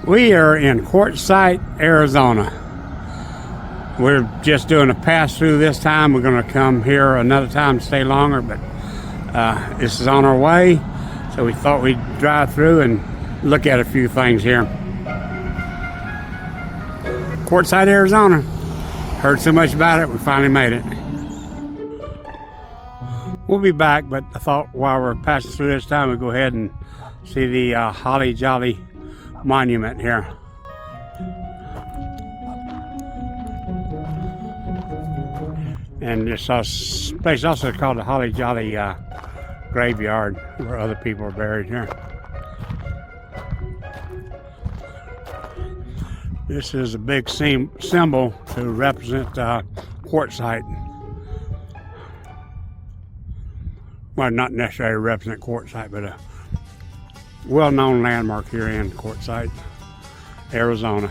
We are in Quartzsite, Arizona. We're just doing a pass through this time. We're going to come here another time to stay longer, but this is on our way, so we thought we'd drive through and look at a few things here. Quartzsite, Arizona. Heard so much about it, we finally made it. We'll be back, but I thought while we're passing through this time, we'd go ahead and see the Holly Jolly Monument here. And this place also called the Holly Jolly Graveyard, where other people are buried here. This is a big symbol to represent Quartzsite. Well, not necessarily represent Quartzsite, but a well-known landmark here in Quartzsite, Arizona.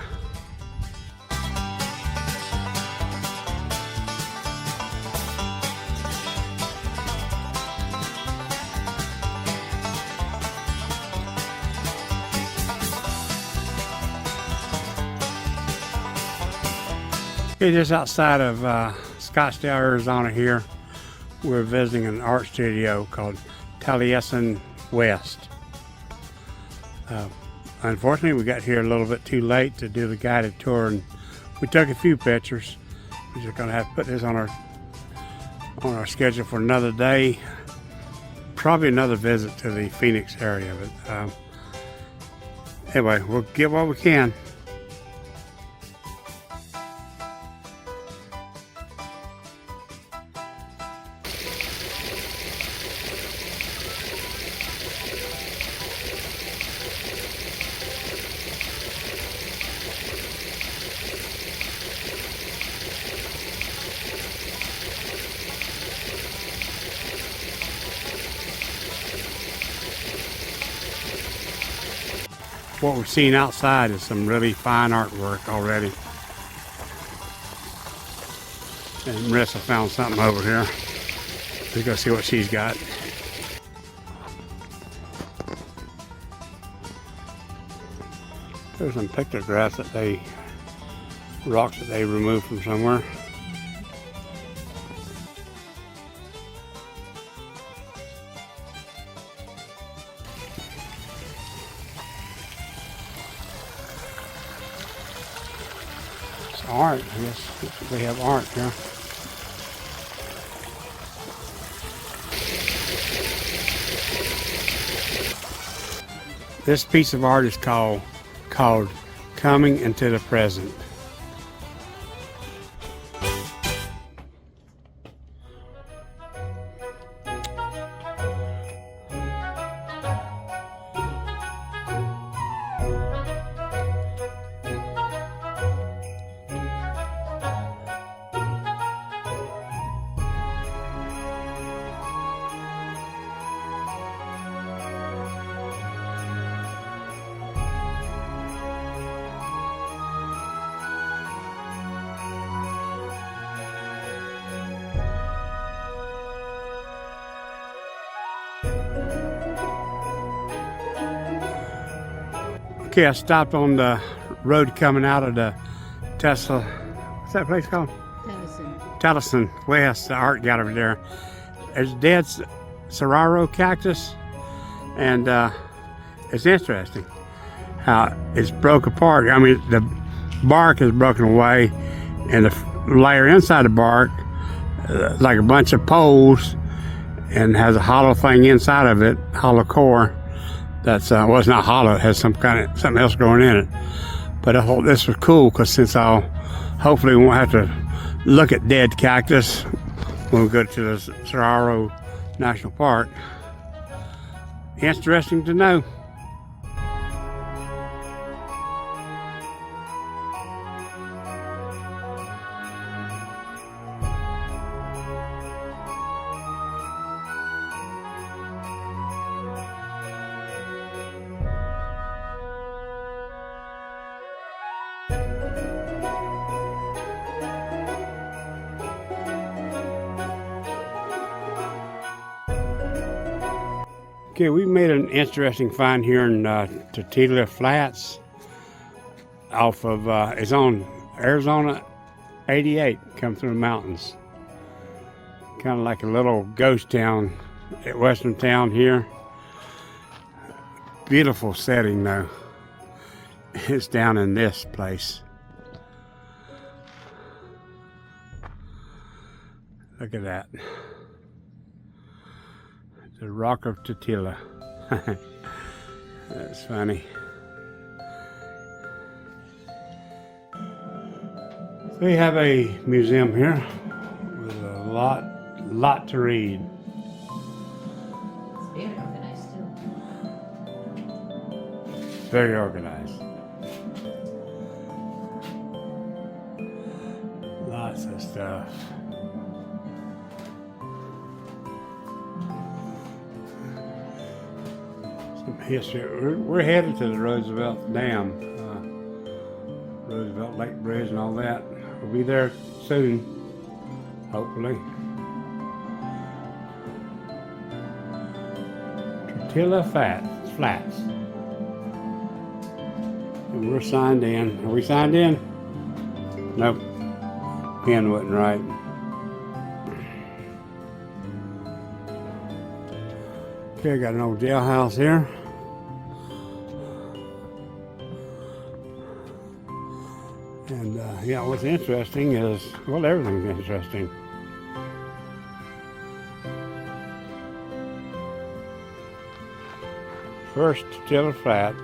Okay, just outside of Scottsdale, Arizona here, we're visiting an art studio called Taliesin West. Unfortunately, we got here a little bit too late to do the guided tour, and we took a few pictures. We're just going to have to put this on our schedule for another day. Probably another visit to the Phoenix area, but anyway, we'll get what we can. What we're seeing outside is some really fine artwork already. And Marissa found something over here. Let's go see what she's got. There's some pictographs rocks that they removed from somewhere. Art, I guess they have art here. This piece of art is called Coming into the Present. Okay, I stopped on the road coming out of the Tesla. What's that place called? Taliesin West, the art gallery there. There's a dead saguaro cactus, and it's interesting how it's broke apart. I mean, the bark is broken away, and the layer inside the bark, like a bunch of poles, and has a hollow thing inside of it, hollow core. That's well, it's not hollow. It has something else growing in it. But I thought this was cool because since hopefully we won't have to look at dead cactus when we go to the Saguaro National Park. Interesting to know. Okay, we made an interesting find here in Tortilla Flats. off of, it's on Arizona 88, come through the mountains. Kind of like a little ghost town, western town here. Beautiful setting though. It's down in this place. Look at that. The Rock of Tortilla. That's funny. We have a museum here with a lot to read. It's very organized too. Very organized. Lots of stuff. Some history. We're headed to the Roosevelt Dam, Roosevelt Lake Bridge and all that. We'll be there soon, hopefully. Tortilla Flats. And we're signed in. Are we signed in? Nope. Pen wasn't right. Okay, I got an old jailhouse here. And yeah, what's interesting is, well, everything's interesting. First Tortilla Flat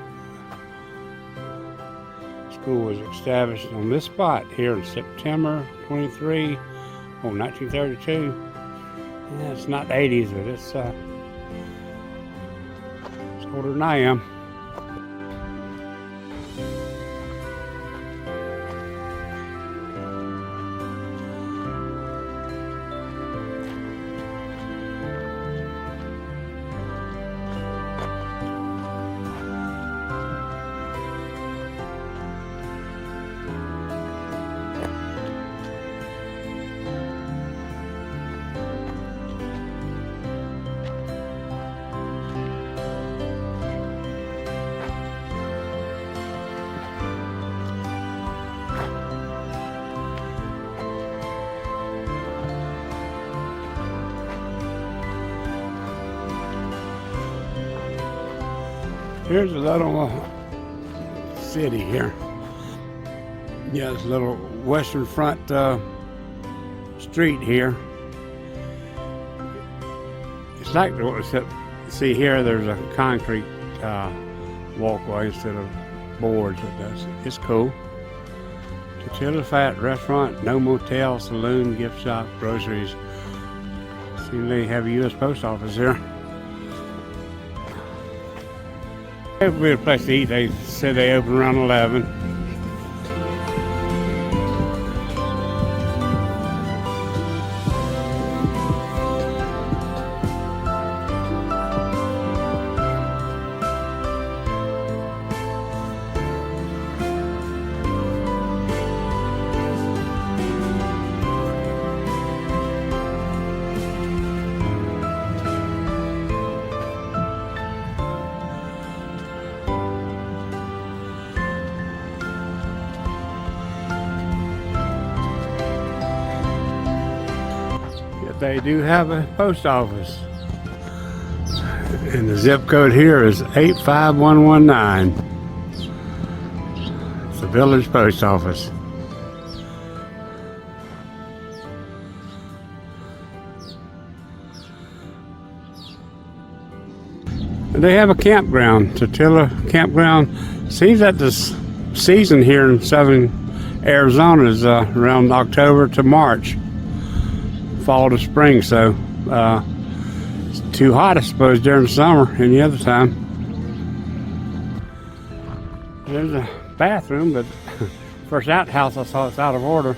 school was established on this spot here in September 1932. Yeah, it's not the 80s, but it's older than I am. Here's a little city here. Yeah, it's a little western front street here. It's like see here. There's a concrete walkway instead of boards. It's cool. Tortilla Flat restaurant, no motel, saloon, gift shop, groceries. See, they have a U.S. Post Office here. If we had a place to eat, they said they open around 11. They do have a post office, and the zip code here is 85119. It's the village post office. And they have a campground, Tortilla Campground. Seems that this season here in southern Arizona is around October to March. Fall to spring, so it's too hot, I suppose, during the summer. Any other time, there's a bathroom, but first outhouse I saw, it's out of order.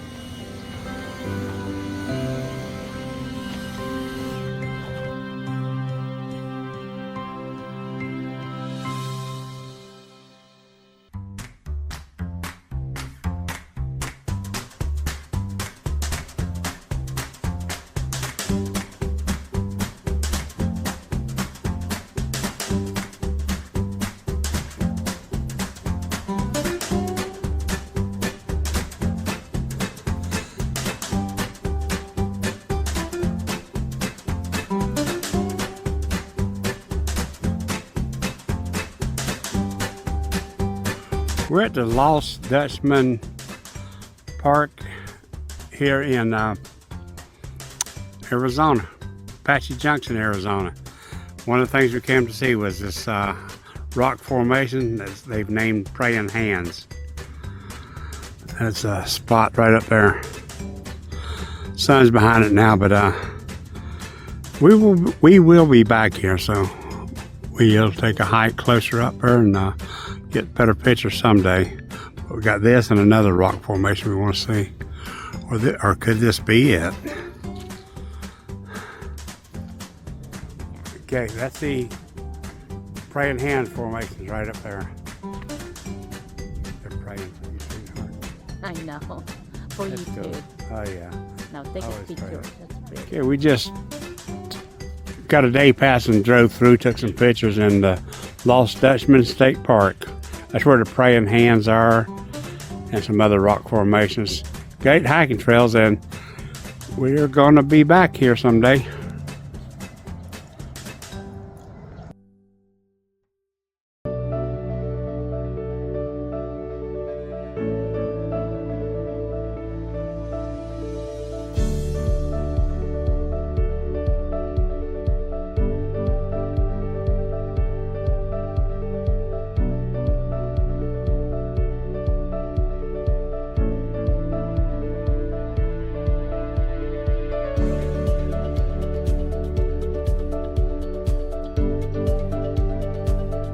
We're at the Lost Dutchman Park here in Arizona, Apache Junction, Arizona. One of the things we came to see was this rock formation that they've named Praying Hands. That's a spot right up there. Sun's behind it now, but we will be back here, so we'll take a hike closer up there and get better pictures someday. But we got this and another rock formation we want to see, or could this be it? Okay, that's the Praying Hands formations right up there. They're praying for you, sweetheart. I know. For you too. Oh yeah. Now take a picture. Praying. That's pretty. Okay, we just got a day pass and drove through, took some pictures in the Lost Dutchman State Park. That's where the Praying Hands are and some other rock formations. Great hiking trails, and we're going to be back here someday.